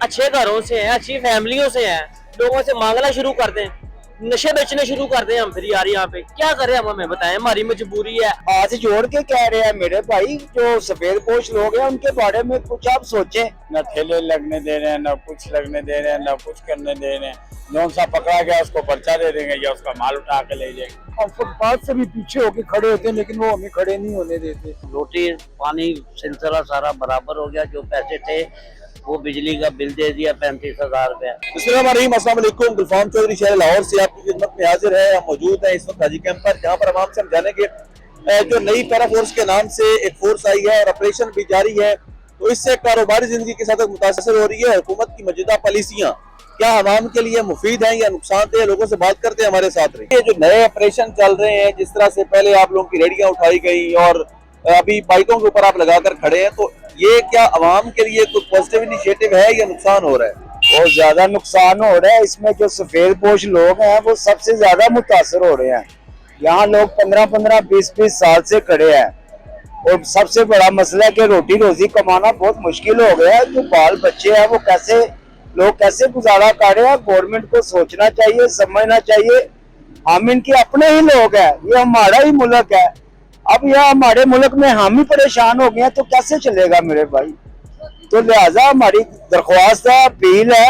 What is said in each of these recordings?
अच्छे घरों से हैं, अच्छी फैमिलियों से हैं, लोगों से मांगना शुरू कर दें, नशे बेचने शुरू कर दें हम, फिर यार यहाँ पे क्या करें हम, हमें बताएं, हमारी मजबूरी है। हाथ जोड़ के कह रहे हैं मेरे भाई, जो सफेद पोश लोग हैं उनके बारे में कुछ आप सोचें। न ठेले लगने दे रहे हैं, न कुछ लगने दे रहे हैं, न कुछ करने दे रहे हैं। जौन सा पकड़ा गया उसको पर्चा दे देंगे या उसका माल उठा के ले जाएंगे। हम फुटपाथ से भी पीछे होके खड़े होते हैं, लेकिन वो हमें खड़े नहीं होने देते। रोटी पानी सिलसिला सारा बराबर हो गया, जो पैसे थे वो बिजली का बिल दे दिया 35,000 रुपया। अस्सलाम वालेकुम, गुलफाम चौधरी शहर लाहौर से आपकी खिदमत में हाजिर है। हम मौजूद हैं इस वक्त हाजी कैंप पर, जहाँ पर हम आपसे समझाने के जो नई पैरा फोर्स के नाम से एक फोर्स आई है और ऑपरेशन भी जारी है, तो इससे कारोबारी जिंदगी के साथ मुतासर हो रही है। हुकूमत की मौजूदा पॉलिसियाँ क्या आवाम के लिए मुफीद हैं या नुकसानदेह, लोगों से बात करते हैं, हमारे साथ रहिए। जो नए ऑपरेशन चल रहे हैं, जिस तरह से पहले आप लोगों की रेडियां उठाई गई और अभी बाइकों के ऊपर आप लगाकर खड़े हैं, तो ये क्या आवाम के लिए कोई पॉजिटिव इनिशिएटिव है या नुकसान हो रहा है? बहुत ज्यादा नुकसान हो रहा है। इसमें जो सफेद पोश लोग हैं वो सबसे ज्यादा मुतासर हो रहे हैं। यहाँ लोग 15-15, 20-20 साल से खड़े हैं और सबसे बड़ा मसला है कि रोटी रोजी कमाना बहुत मुश्किल हो गया है। जो बाल बच्चे हैं वो कैसे गुजारा कर रहे हैं। गवर्नमेंट को सोचना चाहिए, समझना चाहिए। हम इनके अपने ही लोग हैं, ये हमारा ही मुल्क है। अब यह हमारे मुल्क में हम ही परेशान हो गए हैं तो कैसे चलेगा मेरे भाई। तो लिहाजा हमारी दरख्वास्त है, अपील है,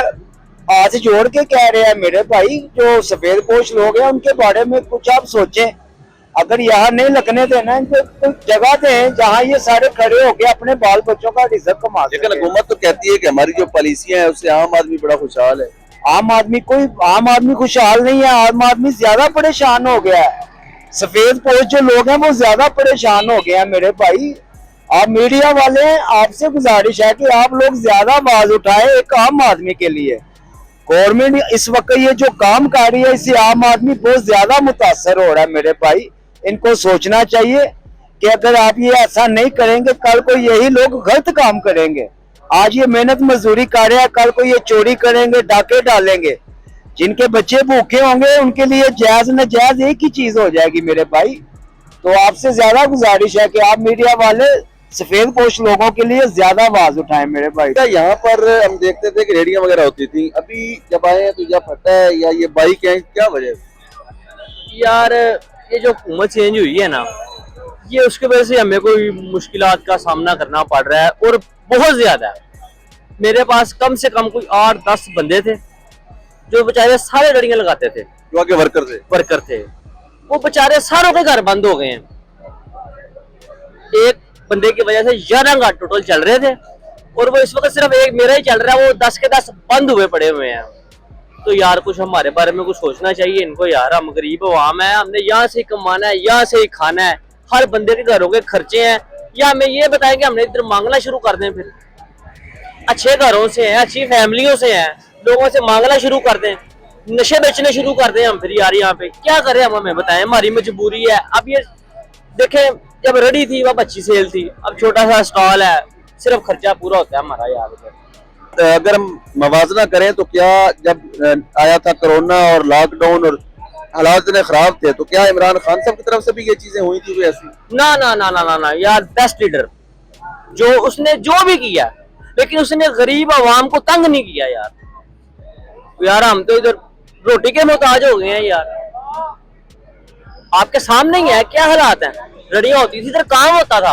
हाथ जोड़ के कह रहे हैं मेरे भाई, जो सफेद पोश लोग हैं उनके बारे में कुछ आप सोचें। अगर यहाँ नहीं लगने देना, इनको कोई जगह दें जहाँ ये सारे खड़े होके अपने बाल बच्चों का रिज़्क कमा सकें। लेकिन हुकूमत तो कहती है कि हमारी जो पॉलिसियां है उससे आम आदमी बड़ा खुशहाल है। आम आदमी खुशहाल नहीं है, आम आदमी ज्यादा परेशान हो गया है। सफेद पोश जो लोग हैं वो ज्यादा परेशान हो गए हैं मेरे भाई। आप मीडिया वाले हैं, आपसे गुजारिश है कि आप लोग ज्यादा आवाज उठाएं एक आम आदमी के लिए। गवर्नमेंट इस वक्त ये जो काम कर रही है, इससे आम आदमी बहुत ज्यादा मुतासर हो रहा है मेरे भाई। इनको सोचना चाहिए कि अगर आप ये ऐसा नहीं करेंगे, कल को यही लोग गलत काम करेंगे। आज ये मेहनत मजदूरी कर रहे हैं, कल को ये चोरी करेंगे, डाके डालेंगे। जिनके बच्चे भूखे होंगे उनके लिए जायज नाजायज एक ही चीज हो जाएगी मेरे भाई। तो आपसे ज्यादा गुजारिश है कि आप मीडिया वाले सफेद पोश लोगों के लिए ज्यादा आवाज उठाएं मेरे भाई। यहाँ पर हम देखते थे कि रेडियां वगैरह होती थी, अभी जब आए हैं तो या फटा है या ये बाइक है, क्या वजह है? यार ये जो हुकूमत चेंज हुई है ना, ये उसके वजह से हमें कोई मुश्किलात का सामना करना पड़ रहा है और बहुत ज्यादा। मेरे पास कम से कम कोई 8-10 बंदे थे जो बेचारे सारे लड़ियां लगाते थे, जो आगे वर्कर थे, वो बेचारे सारों के घर बंद हो गए हैं। एक बंदे की वजह से 11 घर टोटल चल रहे थे और वो इस वक्त सिर्फ एक मेरा ही चल रहा है, वो 10 के 10 बंद हुए पड़े हुए हैं। तो यार कुछ हमारे बारे में कुछ सोचना चाहिए इनको यार। हम गरीब अवाम है, हमने यहाँ से ही कमाना है, यहाँ से ही खाना है, हर बंदे के घरों के खर्चे हैं। या हमें ये बताएं कि हमने इधर मांगना शुरू कर दें, फिर अच्छे घरों से हैं, अच्छी फैमिलियों से हैं, लोगों से मांगना शुरू कर दें, नशे बेचने शुरू कर दें हम, फिर यार यहाँ पे क्या करें हम, हमें बताएं, हमारी मजबूरी है। अब ये देखें, जब रेडी थी वह अच्छी सेल थी, अब छोटा सा स्टॉल है, सिर्फ खर्चा पूरा होता है हमारा यार। अगर हम मवाजना करें तो क्या जब आया था कोरोना और लॉकडाउन और हालात इतने खराब थे, तो क्या इमरान खान साहब की तरफ से भी ये चीजें हुई थी ऐसी? ना ना ना ना ना ना यार, बेस्ट लीडर जो उसने जो भी किया, लेकिन उसने गरीब आवाम को तंग नहीं किया यार। हम तो इधर रोटी के मोहताज हो गए हैं यार। आपके सामने ही है क्या हालात हैं। लड़ियां होती थी, इधर काम होता था,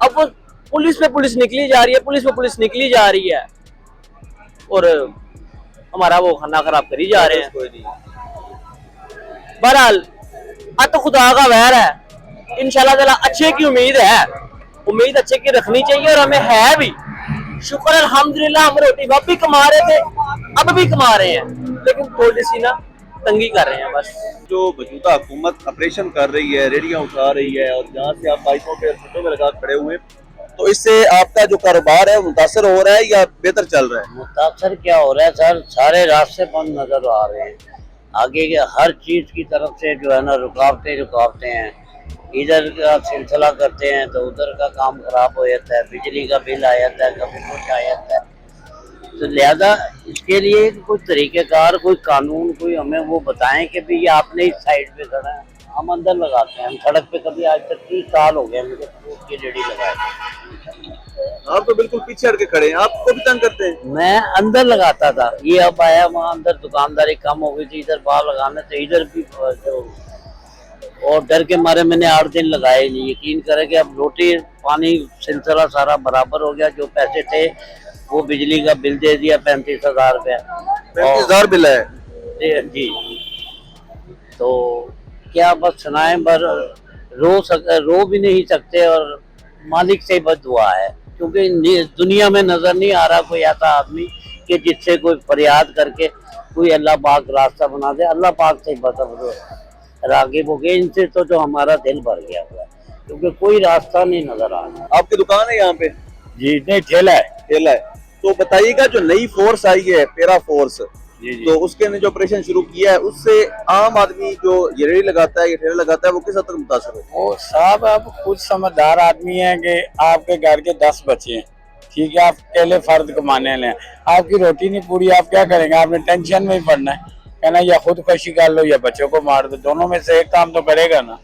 अब वो पुलिस पे पुलिस निकली जा रही है, पुलिस पे पुलिस निकली जा रही है और हमारा वो खाना खराब करी जा रहे हैं। बहरहाल अब तो खुदा का वहर है, इंशाल्लाह ताला अच्छे की उम्मीद है, उम्मीद अच्छे की रखनी चाहिए और हमें है भी। शुक्र अल्हम्दुलिल्लाह, हम रोटी अब भी कमा रहे थे, अब भी कमा रहे हैं, लेकिन थोड़ी सी ना तंगी कर रहे हैं बस। जो मौजूदा हुकूमत ऑपरेशन कर रही है, रेडियां उठा रही है और जहाँ से आप बाइकों पे फोटो में लगा खड़े हुए, तो इससे आपका जो कारोबार है मुतासर हो रहा है या बेहतर चल रहा है? मुतासर क्या हो रहा है सर, सारे रास्ते बंद नजर आ रहे हैं। आगे के हर चीज की तरफ से जो है ना रुकावटें हैं। इधर का सिलसिला करते हैं तो उधर का काम खराब हो जाता है, बिजली का बिल आ जाता है, कभी कुछ आ जाता है। तो लिहाजा इसके लिए कोई तरीकेकार, कोई कानून, कोई हमें वो बताएं कि भाई आपने इस साइड पे खड़ा है, हम अंदर लगाते हैं। हम सड़क पे कभी आज तक 30 साल हो गए मुझे फ्रूट की रेडी लगाए। आप तो बिल्कुल पीछे हट के खड़े हैं, आपको भी तंग करते हैं? मैं अंदर लगाता था, ये अब आया, वहाँ अंदर दुकानदारी कम हो गई थी, इधर बाहर लगाने तो इधर भी जो, और डर के मारे मैंने 8 दिन लगाए नहीं। यकीन करें कि अब रोटी पानी सिलसिला सारा बराबर हो गया। जो पैसे थे वो बिजली का बिल दे दिया 35,000 रुपया। 35,000 बिल है। जी, तो क्या बस सुनाए, पर रो भी नहीं सकते, और मालिक से बस दुआ है, क्योंकि दुनिया में नजर नहीं आ रहा कोई ऐसा आदमी कि जिससे कोई फरियाद करके कोई अल्लाह पाक रास्ता बना दे। अल्लाह पाक से बस रागिब हो गए इनसे, तो जो हमारा दिल भर गया हुआ है, क्योंकि कोई रास्ता नहीं नजर आ रहा। आपकी दुकान है यहाँ पे? जी नहीं, ठेला है। ठेला है। तो बताइएगा, जो नई फोर्स आई है पैरा फोर्स, जी जी। तो उसके ने जो ऑपरेशन शुरू किया है, उससे आम आदमी जो ये रेहड़ी लगाता है, ये ठेला लगाता है, वो किस हद तक मुतासर है? वो साहब, आप खुद समझदार आदमी हैं कि आपके घर के 10 बच्चे हैं, ठीक है, आप अकेले फर्द कमाने वाले हैं, आपकी रोटी नहीं पूरी, आप क्या करेंगे? आपने टेंशन में ही पड़ना है, कहना या खुदकशी कर लो या बच्चों को मार दो, दोनों में से एक काम तो करेगा ना,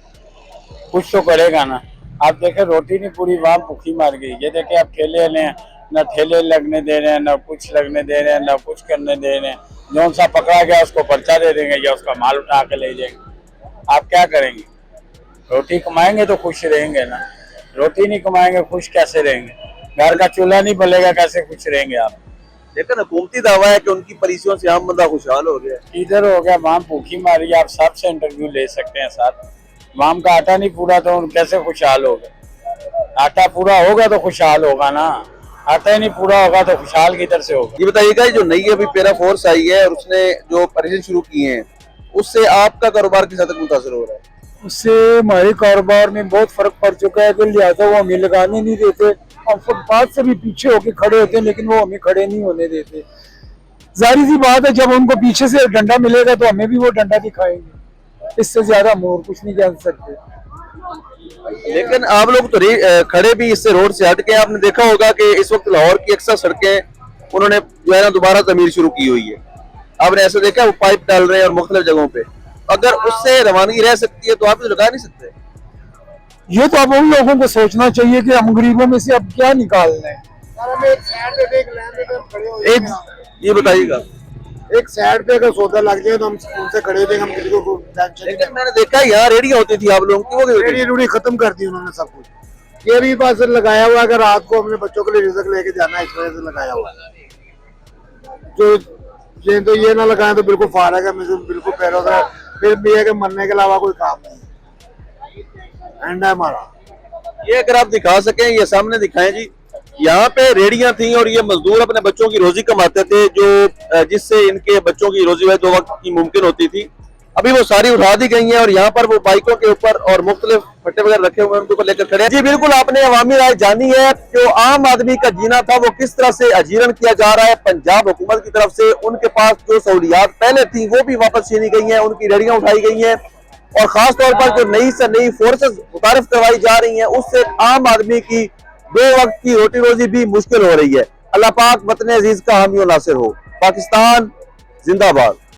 कुछ तो करेगा ना। आप देखें, रोटी नहीं पूरी, वहाँ भूखी मार गई। ये देखें, आप ठेले वाले हैं, ना ठेले लगने दे रहे हैं, ना कुछ लगने दे रहे हैं, ना कुछ करने दे रहे हैं। जौन सा पकड़ा गया उसको पर्चा दे देंगे या उसका माल उठा के ले जाएंगे। आप क्या करेंगे? रोटी कमाएंगे तो खुश रहेंगे ना, रोटी नहीं कमाएंगे खुश कैसे रहेंगे? घर का चूल्हा नहीं बलेगा, कैसे खुश रहेंगे आप? लेकिन हुकूमती दावा है कि उनकी पॉलिसियों से आम बंदा खुशहाल हो गया। इधर हो गया, वहाँ भूखी मारी, आप सबसे इंटरव्यू ले सकते हैं साथ। वाम का आटा नहीं पूरा तो कैसे खुशहाल होगा? आटा पूरा होगा तो खुशहाल होगा ना, आटा ही नहीं पूरा होगा तो खुशहाल किधर से होगा? ये बताइएगा, जो नई अभी पैरा फोर्स आई है और उसने जो ऑपरेशन शुरू किए हैं, उससे आपका कारोबार किस हद तक मुतासर हो रहा है? उससे हमारे कारोबार में बहुत फर्क पड़ चुका है, तो लिहाजा वो हमें लगाने नहीं देते। हम फुटपाथ से भी पीछे होके खड़े होते हैं, लेकिन वो हमें खड़े नहीं होने देते। जाहिर सी बात है, जब उनको पीछे से डंडा मिलेगा तो हमें भी वो डंडा दिखाएंगे। इससे ज्यादा हम और कुछ नहीं कह सकते। लेकिन आप लोग तो खड़े भी इससे रोड से हट के, आपने देखा होगा कि इस वक्त लाहौर की अक्सर सड़कें उन्होंने जो है ना दोबारा तमीर शुरू की हुई है। आपने ऐसा देखा, वो पाइप डाल रहे हैं और मुख्तलिफ जगहों पे। अगर उससे रवानगी रह सकती है तो आप तो लगा नहीं सकते। ये तो अब उन लोगों को सोचना चाहिए कि हम गरीबों में से अब क्या निकालना है। एक ये बताइएगा, एक साइड पे अगर सौदा लग जाए तो हम उनसे खड़े देंगे, हम किसी को टेंशन नहीं। लेकिन मैंने देखा यहाँ रेडियो होती थी आप लोगों की, वो क्यों रेडी रूडी खत्म कर दी उन्होंने सब कुछ। ये भी बस लगाया हुआ है, अगर रात को अपने बच्चों के लिए रिजक लेके जाना है, इस वजह से लगाया हुआ है। जो ये तो ये ना लगाए तो बिल्कुल फारग है, मुझे बिल्कुल पैरों का फिर भी है कि मरने के अलावा कोई काम नहीं एंड है हमारा। ये अगर आप दिखा सकें, ये सामने दिखाएं जी। यहाँ पे रेडियां थी और ये मजदूर अपने बच्चों की रोजी कमाते थे, जो जिससे इनके बच्चों की रोजी दो वक्त की मुमकिन होती थी। अभी वो सारी उठा दी गई हैं और यहाँ पर वो बाइकों के ऊपर और मुख्तलिफ फट्टे वगैरह रखे हुए हैं, उनको लेकर खड़े हैं। जी बिल्कुल, आपने अवामी राय जानी है। जो आम आदमी का जीना था वो किस तरह से अजीरन किया जा रहा है पंजाब हुकूमत की तरफ से। उनके पास जो सहूलियात पहले थी वो भी वापस छीनी गई हैं, उनकी रेडियां उठाई गई हैं, और खास तौर पर जो नई से नई फोर्सेस मुतारिफ करवाई जा रही हैं, उससे आम आदमी की 2 वक्त की रोटी रोजी भी मुश्किल हो रही है। अल्लाह पाक वतन अजीज का हामी और नासिर हो। पाकिस्तान जिंदाबाद।